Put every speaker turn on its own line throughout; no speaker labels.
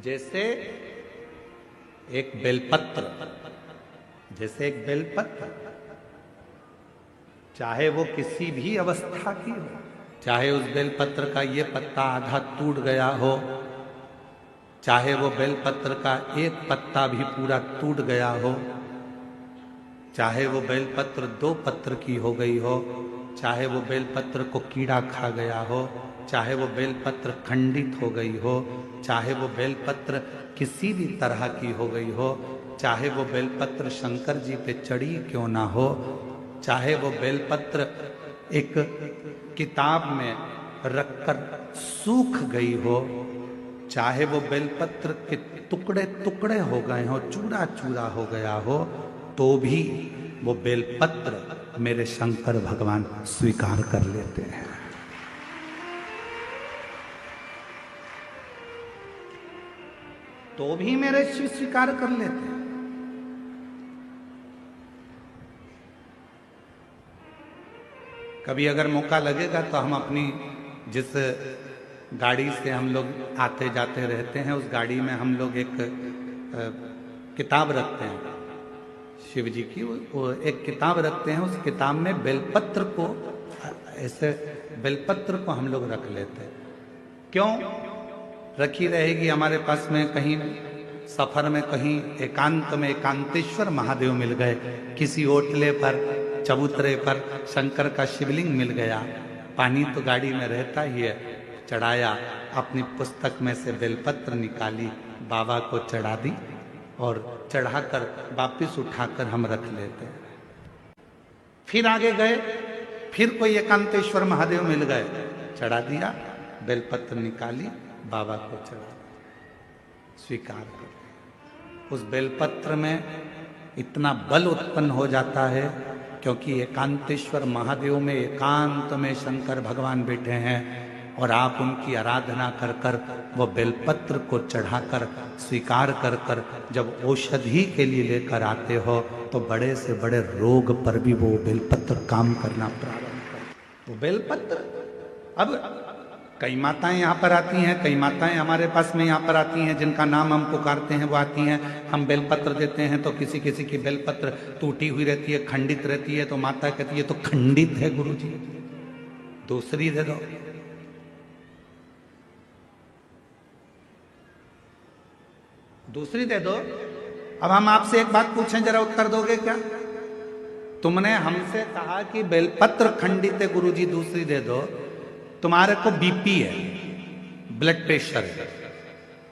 जैसे एक बेलपत्र, जैसे एक बेलपत्र, चाहे वो किसी भी अवस्था की हो, चाहे उस बेलपत्र का ये पत्ता आधा टूट गया हो, चाहे वो बेलपत्र का एक पत्ता भी पूरा टूट गया हो, चाहे वो बेलपत्र 2 पत्र की हो गई हो, चाहे वो बेलपत्र को कीड़ा खा गया हो, चाहे वो बेलपत्र खंडित हो गई हो, चाहे वो बेलपत्र किसी भी तरह की हो गई हो, चाहे वो बेलपत्र शंकर जी पे चढ़ी क्यों ना हो, चाहे वो बेलपत्र एक किताब में रखकर सूख गई हो, चाहे वो बेलपत्र के टुकड़े टुकड़े हो गए हो, चूरा चूरा हो गया हो, तो भी वो बेलपत्र मेरे शंकर भगवान स्वीकार कर लेते हैं। तो भी मेरे शिव स्वीकार कर लेते हैं। कभी अगर मौका लगेगा तो हम अपनी जिस गाड़ी से हम लोग आते जाते रहते हैं, उस गाड़ी में हम लोग एक किताब रखते हैं शिव जी की, वो एक किताब रखते हैं। उस किताब में बेलपत्र को, ऐसे बेलपत्र को हम लोग रख लेते हैं। क्यों रखी रहेगी? हमारे पास में कहीं सफर में, कहीं एकांत में एकांतेश्वर महादेव मिल गए, किसी ओटले पर चबूतरे पर शंकर का शिवलिंग मिल गया, पानी तो गाड़ी में रहता ही है, चढ़ाया, अपनी पुस्तक में से बेलपत्र निकाली, बाबा को चढ़ा दी और चढ़ाकर वापिस उठाकर हम रख लेते हैं। फिर आगे गए, फिर कोई एकांतेश्वर महादेव मिल गए, चढ़ा दिया, बेलपत्र निकाली, बाबा को चढ़ा, स्वीकार कर। उस बेलपत्र में इतना बल उत्पन्न हो जाता है, क्योंकि एकांतेश्वर महादेव में एकांत में शंकर भगवान बैठे हैं और आप उनकी आराधना कर कर वो बेलपत्र को चढ़ाकर स्वीकार कर कर जब औषधि के लिए लेकर आते हो, तो बड़े से बड़े रोग पर भी वो बेलपत्र काम करना प्रारंभ कर। वो बेलपत्र, अब कई माताएं यहाँ पर आती हैं, कई माताएं हमारे पास में यहाँ पर आती हैं, जिनका नाम हम पुकारते हैं वो आती हैं, हम बेलपत्र देते हैं तो किसी किसी की बेलपत्र टूटी हुई रहती है, खंडित रहती है, तो माता कहती है तो खंडित है गुरुजी, दूसरी दे दो। दूसरी दे दो। अब हम आपसे एक बात पूछें, जरा उत्तर दोगे क्या? तुमने हमसे कहा कि बेलपत्र खंडित है गुरुजी, दूसरी दे दो। तुम्हारे को बीपी है, ब्लड प्रेशर है,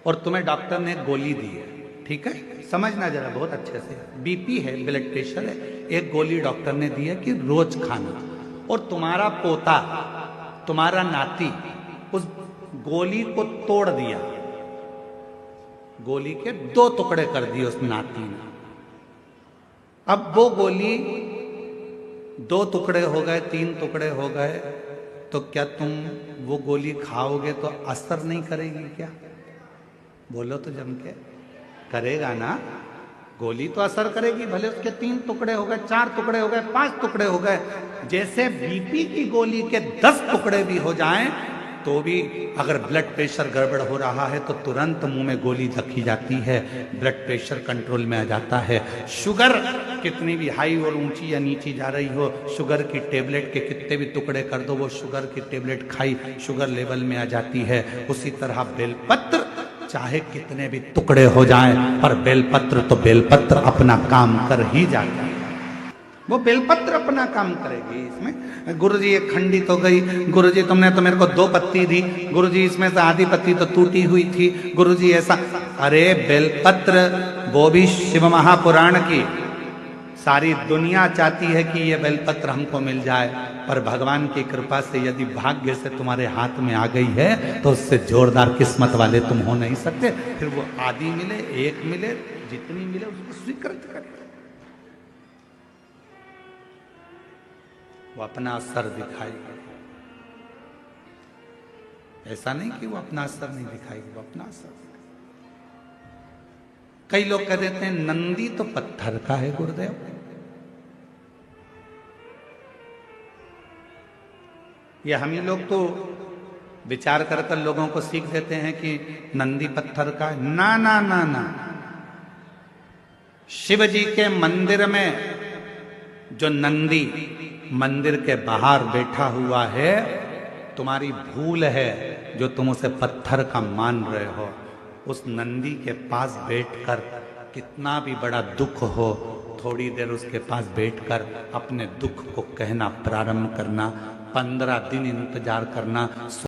और तुम्हें डॉक्टर ने गोली दी है, ठीक है, समझना जरा बहुत अच्छे से, बीपी है, ब्लड प्रेशर है, एक गोली डॉक्टर ने दी है कि रोज खाना, और तुम्हारा पोता, तुम्हारा नाती उस गोली को तोड़ दिया, गोली के 2 टुकड़े कर दिए उस नाती ने। अब वो गोली 2 टुकड़े हो गए, 3 टुकड़े हो गए, तो क्या तुम वो गोली खाओगे तो असर नहीं करेगी क्या? बोलो तो जम के, करेगा ना? गोली तो असर करेगी, भले उसके 3 टुकड़े हो गए, 4 टुकड़े हो गए, 5 टुकड़े हो गए। जैसे बीपी की गोली के 10 टुकड़े भी हो जाएं, तो भी अगर ब्लड प्रेशर गड़बड़ हो रहा है तो तुरंत मुंह में गोली रखी जाती है, ब्लड प्रेशर कंट्रोल में आ जाता है। शुगर कितनी भी हाई और ऊंची या नीची जा रही हो, शुगर की टेबलेट के कितने भी टुकड़े कर दो, वो शुगर की टेबलेट खाई, शुगर लेवल में आ जाती है। उसी तरह बेलपत्र चाहे कितने भी टुकड़े हो जाएं, पर बेलपत्र तो बेलपत्र अपना काम कर ही जाता है। वो बेलपत्र अपना काम करेगी। इसमें गुरुजी एक खंडित हो गई, गुरुजी तुमने तो मेरे को 2 पत्ती दी, गुरुजी इसमें से आधी पत्ती तो टूटी हुई थी, गुरुजी ऐसा। अरे बेलपत्र, वो भी शिव महापुराण की, सारी दुनिया चाहती है कि ये बेलपत्र हमको मिल जाए, पर भगवान की कृपा से यदि भाग्य से तुम्हारे हाथ में आ गई है तो उससे जोरदार किस्मत वाले तुम हो नहीं सकते। फिर वो आधी मिले, 1 मिले, जितनी मिले उसको स्वीकृत करें। वो अपना असर दिखाएगी, ऐसा नहीं कि वो अपना असर नहीं दिखाएगी, वो अपना असर। कई लोग कह देते हैं नंदी तो पत्थर का है गुरुदेव, ये हम ही लोग तो विचार कर कर लोगों को सीख देते हैं कि नंदी पत्थर का, ना ना ना ना। शिव जी के मंदिर में जो नंदी मंदिर के बाहर बैठा हुआ है, तुम्हारी भूल है जो तुम उसे पत्थर का मान रहे हो। उस नंदी के पास बैठकर कितना भी बड़ा दुख हो, थोड़ी देर उसके पास बैठकर अपने दुख को कहना प्रारंभ करना, 15 दिन इंतजार करना।